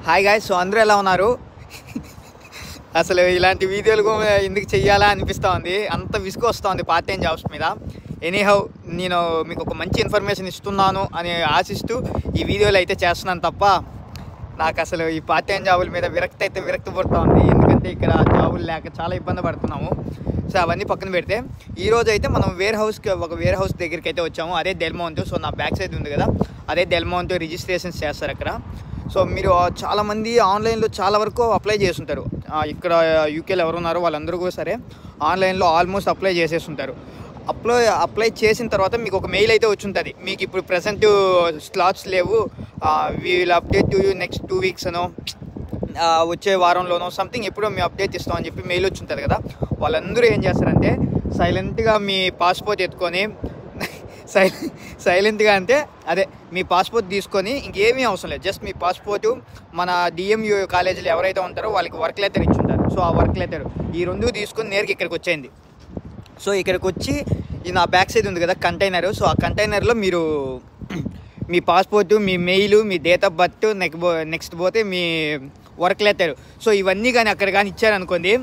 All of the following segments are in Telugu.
Hi guys. సో అందరూ ఎలా ఉన్నారు? అసలు ఇలాంటి వీడియోలు ఎందుకు చెయ్యాలా అనిపిస్తూ ఉంది. అంత విసుగు వస్తూ ఉంది పార్ట్ టైం జాబ్స్ మీద. ఎనీహౌ నేను మీకు ఒక మంచి ఇన్ఫర్మేషన్ ఇస్తున్నాను అని ఆశిస్తూ ఈ వీడియోలు అయితే చేస్తున్నాను తప్ప నాకు అసలు ఈ పార్ట్ టైం జాబుల మీద విరక్తి పడుతూ ఉంది. ఎందుకంటే ఇక్కడ జాబులు లేక చాలా ఇబ్బంది పడుతున్నాము. సో అవన్నీ పక్కన పెడితే ఈరోజు అయితే మనం ఒక వేర్ హౌస్ దగ్గరికి అయితే వచ్చాము. అదే డెల్ మౌంట్. సో నా బ్యాక్ సైడ్ ఉంది కదా, అదే డెల్ మౌంట్. రిజిస్ట్రేషన్స్ చేస్తారు అక్కడ. సో మీరు చాలామంది ఆన్లైన్లో చాలా వరకు అప్లై చేస్తుంటారు. ఇక్కడ యూకేలో ఎవరు ఉన్నారో వాళ్ళందరూ కూడా సరే ఆన్లైన్లో ఆల్మోస్ట్ అప్లై చేసేస్తుంటారు. అప్లై చేసిన తర్వాత మీకు ఒక మెయిల్ అయితే వచ్చి ఉంటుంది. మీకు ఇప్పుడు ప్రజెంట్ స్లాట్స్ లేవు, we will update to you next 2 weeks అనో వచ్చే వారంలోనో సంథింగ్ ఎప్పుడో మేము అప్డేట్ ఇస్తామని చెప్పి మెయిల్ వచ్చి ఉంటుంది కదా. వాళ్ళందరూ ఏం చేస్తారంటే సైలెంట్గా మీ పాస్పోర్ట్ ఎత్తుకొని సైలెంట్గా అంటే అదే మీ పాస్పోర్ట్ తీసుకొని ఇంకేమీ అవసరం లేదు, జస్ట్ మీ పాస్పోర్టు మన డిఎంయూ కాలేజీలో ఎవరైతే ఉంటారో వాళ్ళకి వర్క్ లెటర్ ఇచ్చుంటారు. సో ఆ వర్క్ లెటర్ ఈ రెండు తీసుకొని నేరుగా ఇక్కడికి వచ్చేయండి. సో ఇక్కడికి వచ్చి ఈ నా బ్యాక్ సైడ్ ఉంది కదా కంటైనర్. సో ఆ కంటైనర్లో మీరు మీ పాస్పోర్టు, మీ మెయిల్, మీ డేట్ ఆఫ్ బర్త్, నెక్స్ట్ పోతే మీ వర్క్ లెటర్. సో ఇవన్నీ కానీ అక్కడ కానీ ఇచ్చారనుకోండి,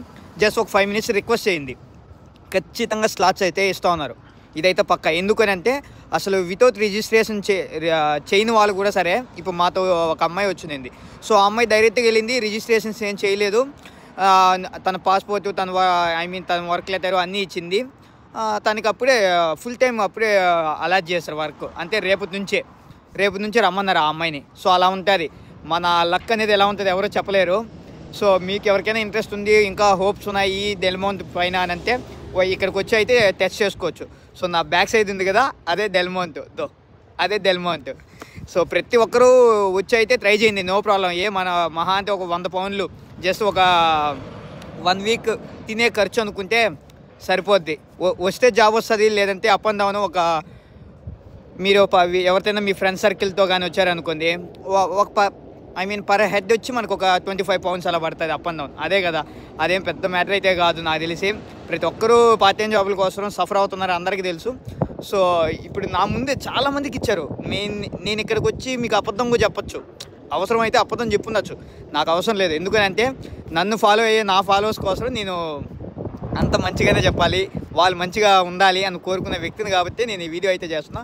జస్ట్ ఒక 5 minutes రిక్వెస్ట్ చేయండి. ఖచ్చితంగా స్లాట్స్ అయితే ఇస్తూ ఉన్నారు. ఇదైతే పక్క. ఎందుకని అంటే అసలు వితౌట్ రిజిస్ట్రేషన్ చేయని వాళ్ళు కూడా సరే, ఇప్పుడు మాతో ఒక అమ్మాయి వచ్చింది. సో ఆ అమ్మాయి డైరెక్ట్గా వెళ్ళింది, రిజిస్ట్రేషన్స్ ఏం చేయలేదు. తన పాస్పోర్టు, తన వర్క్ లెటర్ అన్నీ ఇచ్చింది. తనకి అప్పుడే ఫుల్ టైం అప్పుడే అలాట్ చేస్తారు వర్క్. అంటే రేపు నుంచే రమ్మన్నారు ఆ అమ్మాయిని. సో అలా ఉంటుంది మన లక్ అనేది. ఎలా ఉంటుంది ఎవరో చెప్పలేరు. సో మీకు ఎవరికైనా ఇంట్రెస్ట్ ఉంది, ఇంకా హోప్స్ ఉన్నాయి ఈ డెల్ మౌంట్ పైన అని అంటే ఇక్కడికి వచ్చి అయితే టెస్ట్ చేసుకోవచ్చు. సో నా బ్యాక్ సైడ్ ఉంది కదా, అదే డెల్ మౌంట్. సో ప్రతి ఒక్కరూ వచ్చి అయితే ట్రై చేయండి, నో ప్రాబ్లం. మన మహా అంటే ఒక 100 pounds జస్ట్ ఒక 1 week తినే ఖర్చు అనుకుంటే సరిపోద్ది. వస్తే జాబ్ వస్తుంది, లేదంటే అప్ అండ్ డౌన్ మీరు ఎవరికైనా మీ ఫ్రెండ్ సర్కిల్తో కానీ వచ్చారనుకోండి, పర్ హెడ్ వచ్చి మనకు ఒక 25 pounds అలా పడుతుంది అప్ అండ్ డౌన్. అదే కదా, అదేం పెద్ద మ్యాటర్ అయితే కాదు. నాకు తెలిసి ప్రతి ఒక్కరూ పార్ట్ టైం జాబుల కోసం సఫర్ అవుతున్నారు, అందరికీ తెలుసు. సో ఇప్పుడు నా ముందే చాలామందికి ఇచ్చారు. నేను ఇక్కడికి వచ్చి మీకు అబద్ధం కూడా చెప్పచ్చు, అవసరమైతే అబద్ధం చెప్పుండొచ్చు. నాకు అవసరం లేదు. ఎందుకంటే నన్ను ఫాలో అయ్యే నా ఫాలోవర్స్ కోసం నేను అంత మంచిగానే చెప్పాలి, వాళ్ళు మంచిగా ఉండాలి అని కోరుకునే వ్యక్తిని కాబట్టి నేను ఈ వీడియో అయితే చేస్తున్నా.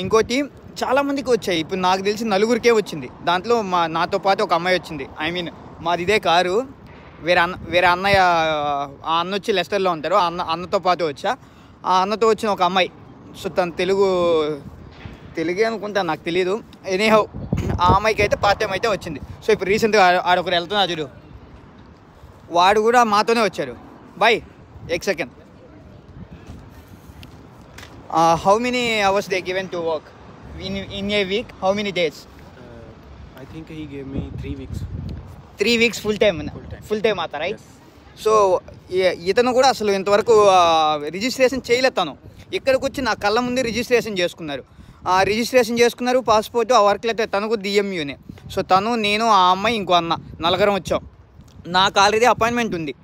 ఇంకోటి చాలామందికి వచ్చాయి. ఇప్పుడు నాకు తెలిసి 4 వచ్చింది. దాంట్లో నాతో పాటు ఒక అమ్మాయి వచ్చింది. మాది ఇదే కారు. వేరే అన్నయ్య, ఆ అన్న వచ్చి లెస్టర్లో ఉంటారు. అన్నతో పాటు వచ్చా. ఆ అన్నతో వచ్చిన ఒక అమ్మాయి. సో తను తెలుగే అనుకుంటా, నాకు తెలీదు. ఎనీహౌ ఆ అమ్మాయికి అయితే పార్ట్ టైం అయితే వచ్చింది. సో ఇప్పుడు రీసెంట్గా ఆడొకరు వెళ్తున్నా చూడు, వాడు కూడా మాతోనే వచ్చారు. Bye, 1 second. How many hours they given to work in a week? How many days? I think he gave me 3 weeks. 3 weeks full time आता, right? సో ఇతను కూడా అసలు ఇంతవరకు రిజిస్ట్రేషన్ చేయలేదు. తను ఇక్కడికి వచ్చి నా కళ్ళ ముందు రిజిస్ట్రేషన్ చేసుకున్నారు. పాస్పోర్ట్, ఆ వర్క్ లెటర్ తనకు డిఎంయూనే. సో తను, నేను, ఆ అమ్మాయి, ఇంకో అన్న, 4 వచ్చాం. నాకు ఆల్రెడీ అపాయింట్మెంట్ ఉంది,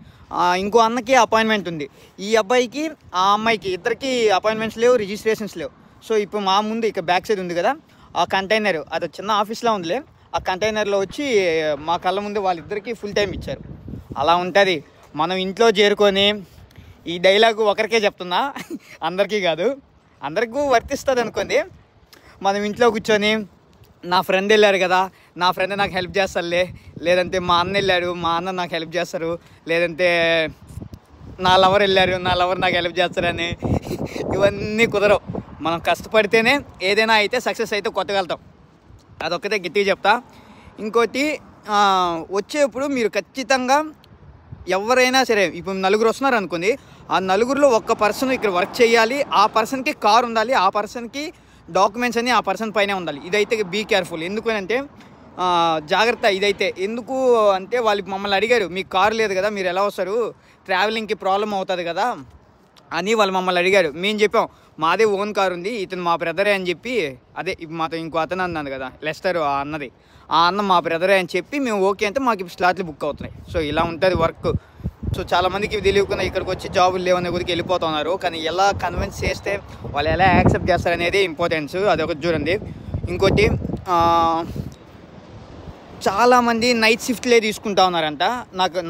ఇంకో అన్నకి అపాయింట్మెంట్ ఉంది. ఈ అబ్బాయికి, ఆ అమ్మాయికి, ఇద్దరికి అపాయింట్మెంట్స్ లేవు, రిజిస్ట్రేషన్స్ లేవు. సో ఇప్పుడు మా ముందు ఇక బ్యాక్ సైడ్ ఉంది కదా ఆ కంటైనర్, అది చిన్న ఆఫీస్లో ఉందిలే. ఆ కంటైనర్లో వచ్చి మా కళ్ళ ముందు వాళ్ళిద్దరికీ ఫుల్ టైం ఇచ్చారు. అలా ఉంటుంది. మనం ఇంట్లో చేరుకొని, ఈ డైలాగు ఒకరికే చెప్తున్నా, అందరికీ కాదు, అందరికీ వర్తిస్తుంది అనుకోండి. మనం ఇంట్లో కూర్చొని నా ఫ్రెండ్ వెళ్ళారు కదా, నా ఫ్రెండ్ నాకు హెల్ప్ చేస్తారులే, లేదంటే మా అన్న వెళ్ళాడు, మా అన్న నాకు హెల్ప్ చేస్తారు, లేదంటే నా లవర్ వెళ్ళారు, నా లవర్ నాకు హెల్ప్ చేస్తారని ఇవన్నీ కుదరవు. మనం కష్టపడితేనే ఏదైనా అయితే సక్సెస్ అయితే కొట్టగలుగుతాం. అదొక్కటే గట్టిగా చెప్తా. ఇంకోటి, వచ్చేప్పుడు మీరు ఖచ్చితంగా ఎవరైనా సరే, ఇప్పుడు 4 వస్తున్నారు అనుకోండి, ఆ 4లో ఒక్క పర్సన్ ఇక్కడ వర్క్ చేయాలి. ఆ పర్సన్కి కార్ ఉండాలి, ఆ పర్సన్కి డాక్యుమెంట్స్ అన్నీ ఆ పర్సన్ పైనే ఉండాలి. ఇదైతే బీ కేర్ఫుల్. ఎందుకనంటే జాగ్రత్త. ఇదైతే ఎందుకు అంటే వాళ్ళు మమ్మల్ని అడిగారు, మీకు కారు లేదు కదా, మీరు ఎలా వస్తారు, ట్రావెలింగ్కి ప్రాబ్లం అవుతుంది కదా అని వాళ్ళు మమ్మల్ని అడిగారు. మేము చెప్పాం మాదే ఓన్ కారు ఉంది, ఇతను మా బ్రదరే అని చెప్పి. అదే మాతో ఇంకో అతను అన్నాను కదా లెస్టర్, ఆ అన్న మా బ్రదరే అని చెప్పి మేము ఓకే అంటే మాకు ఇప్పుడు స్లాట్లు బుక్ అవుతున్నాయి. సో ఇలా ఉంటుంది వర్క్. సో చాలామందికి తెలియకుండా ఇక్కడికి వచ్చి జాబులు లేవనే కొద్దికి వెళ్ళిపోతున్నారు. కానీ ఎలా కన్విన్స్ చేస్తే వాళ్ళు ఎలా యాక్సెప్ట్ చేస్తారనేది ఇంపార్టెన్స్. అదొకటి చూడండి. ఇంకోటి, చాలామంది నైట్ షిఫ్ట్లే తీసుకుంటా ఉన్నారంట.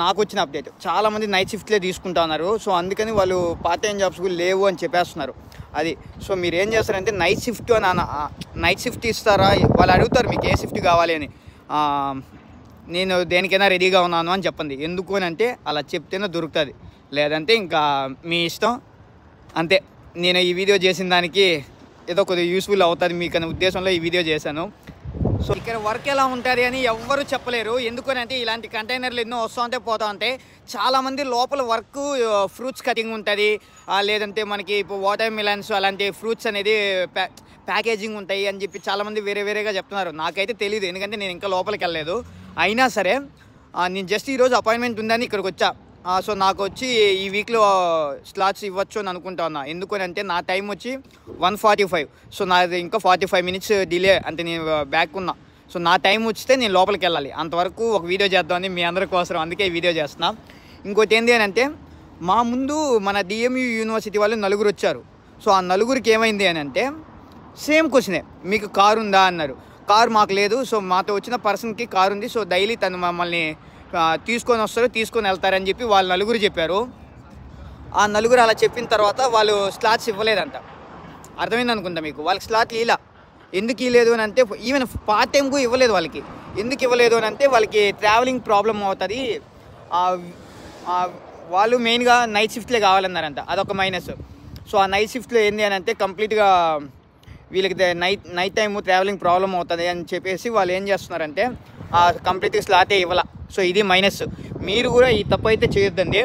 నాకు వచ్చిన అప్డేట్, చాలామంది నైట్ షిఫ్ట్లే తీసుకుంటా ఉన్నారు. సో అందుకని వాళ్ళు పార్ట్ టైం జాబ్స్ కూడా లేవు అని చెప్పేస్తున్నారు. అది సో మీరు ఏం చేస్తారంటే నైట్ షిఫ్ట్ ఇస్తారా, వాళ్ళు అడుగుతారు మీకు ఏ షిఫ్ట్ కావాలి అని. నేను దేనికైనా రెడీగా ఉన్నాను అని చెప్పండి. ఎందుకు అని అంటే అలా చెప్తేనే దొరుకుతుంది, లేదంటే ఇంకా మీ ఇష్టం అంతే. నేను ఈ వీడియో చేసిన దానికి ఏదో కొద్దిగా యూస్ఫుల్ అవుతుంది మీకు అనే ఉద్దేశంలో ఈ వీడియో చేశాను. సో ఇక్కడ వర్క్ ఎలా ఉంటుంది అని ఎవ్వరు చెప్పలేరు. ఎందుకనంటే ఇలాంటి కంటైనర్లు ఎన్నో వస్తూ ఉంటాయి పోతూ ఉంటాయి. చాలామంది లోపల వర్క్ ఫ్రూట్స్ కటింగ్ ఉంటుంది, లేదంటే మనకి ఇప్పుడు వాటర్ మిలన్స్ అలాంటి ఫ్రూట్స్ అనేది ప్యాకేజింగ్ ఉంటాయి అని చెప్పి చాలామంది వేరేగా చెప్తున్నారు. నాకైతే తెలియదు, ఎందుకంటే నేను ఇంకా లోపలికి వెళ్ళలేదు. అయినా సరే నేను జస్ట్ ఈరోజు అపాయింట్మెంట్ ఉందని ఇక్కడికి వచ్చా. సో నాకు వచ్చి ఈ వీక్లో స్లాట్స్ ఇవ్వచ్చు అని అనుకుంటా ఉన్నా. ఎందుకని అంటే నా టైం వచ్చి 1:45. సో నాది ఇంకా 45 minutes డిలే, అంటే నేను బ్యాక్ ఉన్నా. సో నా టైం వచ్చితే నేను లోపలికి వెళ్ళాలి. అంతవరకు ఒక వీడియో చేద్దామని మీ అందరి కోసం అందుకే ఈ వీడియో చేస్తున్నా. ఇంకోటి ఏంటి అని అంటే మా ముందు మన డిఎంయు యూనివర్సిటీ వాళ్ళు 4 వచ్చారు. సో ఆ 4కి ఏమైంది అని అంటే సేమ్ క్వశ్చనే, మీకు కారు ఉందా అన్నారు. కారు మాకు లేదు. సో మాతో వచ్చిన పర్సన్కి కారు ఉంది. సో డైలీ తను మమ్మల్ని తీసుకొని వస్తారు, తీసుకొని వెళ్తారని చెప్పి వాళ్ళు 4 చెప్పారు. ఆ 4 అలా చెప్పిన తర్వాత వాళ్ళు స్లాట్స్ ఇవ్వలేదంట. అర్థమైంది అనుకుంటా మీకు. వాళ్ళకి స్లాట్ ఇలా ఎందుకు ఇవ్వలేదు అని అంటే ఈవెన్ పార్ట్ టైంకు ఇవ్వలేదు వాళ్ళకి. ఎందుకు ఇవ్వలేదు అని అంటే వాళ్ళకి ట్రావెలింగ్ ప్రాబ్లం అవుతుంది. వాళ్ళు మెయిన్గా నైట్ షిఫ్ట్లే కావాలన్నారంట, అదొక మైనస్. సో ఆ నైట్ షిఫ్ట్లో ఏంది అని అంటే కంప్లీట్గా వీళ్ళకి నైట్ టైము ట్రావెలింగ్ ప్రాబ్లం అవుతుంది అని చెప్పేసి వాళ్ళు ఏం చేస్తున్నారంటే కంప్లీట్గా స్లాటే ఇవ్వాల. సో ఇది మైనస్. మీరు కూడా ఈ తప్పు అయితే చేయొద్దండి.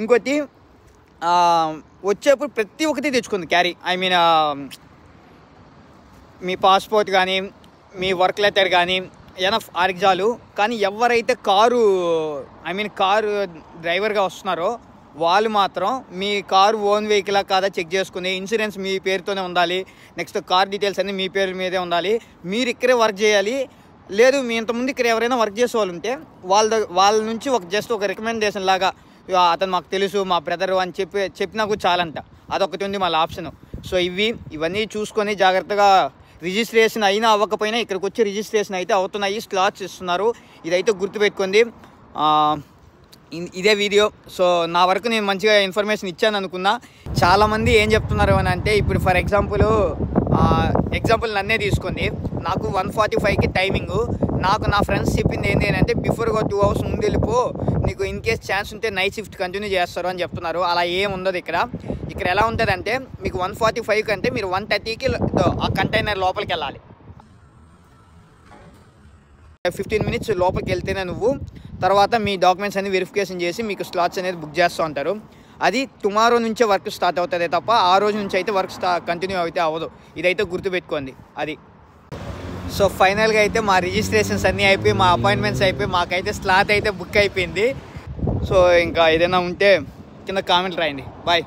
ఇంకోటి వచ్చేప్పుడు ప్రతి ఒక్కటి తెచ్చుకుంది carry. I mean me passport కానీ, మీ వర్క్ లెటర్ కానీ ఎనఫ్ ఆర్గ్జాలు. కానీ ఎవరైతే కారు డ్రైవర్గా వస్తున్నారో వాళ్ళు మాత్రం మీ కారు ఓన్ వెహికలా కాదా చెక్ చేసుకుని, ఇన్సూరెన్స్ మీ పేరుతోనే ఉండాలి, నెక్స్ట్ కార్ డీటెయిల్స్ అన్నీ మీ పేరు మీదే ఉండాలి, మీరు ఇక్కడే వర్క్ చేయాలి. లేదు మీ ఇంతకుముందు ఇక్కడ ఎవరైనా వర్క్ చేసే వాళ్ళు ఉంటే వాళ్ళ నుంచి జస్ట్ ఒక రికమెండేషన్ లాగా అతను మాకు తెలుసు మా బ్రదరు అని చెప్పినా కూడా చాలంట. అదొకటి ఉంది మళ్ళీ ఆప్షను. సో ఇవన్నీ చూసుకొని జాగ్రత్తగా రిజిస్ట్రేషన్ అయినా అవ్వకపోయినా ఇక్కడికి వచ్చి రిజిస్ట్రేషన్ అయితే అవుతున్నాయి, స్లాట్స్ ఇస్తున్నారు. ఇదైతే గుర్తుపెట్టుకోండి. ఇదే వీడియో. సో నా వరకు నేను మంచిగా ఇన్ఫర్మేషన్ ఇచ్చాను అనుకున్నా. చాలామంది ఏం చెప్తున్నారు అని అంటే ఇప్పుడు ఫర్ ఎగ్జాంపుల్ నన్నే తీసుకోండి. నాకు 1:45కి టైమింగు. నాకు నా ఫ్రెండ్స్ చెప్పింది ఏంటి అని అంటే బిఫోర్గా 2 hours ముందు వెళ్ళిపో, నీకు ఇన్ కేస్ ఛాన్స్ ఉంటే నైట్ షిఫ్ట్ కంటిన్యూ చేస్తారు అని చెప్తున్నారు. అలా ఏం ఉండదు ఇక్కడ. ఎలా ఉంటుంది అంటే మీకు 1:45 కంటే మీరు 1:30కి ఆ కంటైనర్ లోపలికి వెళ్ళాలి. 15 minutes లోపలికి వెళ్తేనే నువ్వు తర్వాత మీ డాక్యుమెంట్స్ అన్ని వెరిఫికేషన్ చేసి మీకు స్లాట్స్ అనేది బుక్ చేస్తూ ఉంటారు. అది టుమారో నుంచే వర్క్ స్టార్ట్ అవుతుంది తప్ప ఆ రోజు నుంచి అయితే వర్క్ కంటిన్యూ అయితే అవ్వదు. ఇదైతే గుర్తుపెట్టుకోండి. అది సో ఫైనల్గా అయితే మా రిజిస్ట్రేషన్స్ అన్నీ అయిపోయి, మా అపాయింట్మెంట్స్ అయిపోయి, మాకైతే స్లాట్ అయితే బుక్ అయిపోయింది. సో ఇంకా ఏదైనా ఉంటే కింద కామెంట్ రాయండి. బాయ్.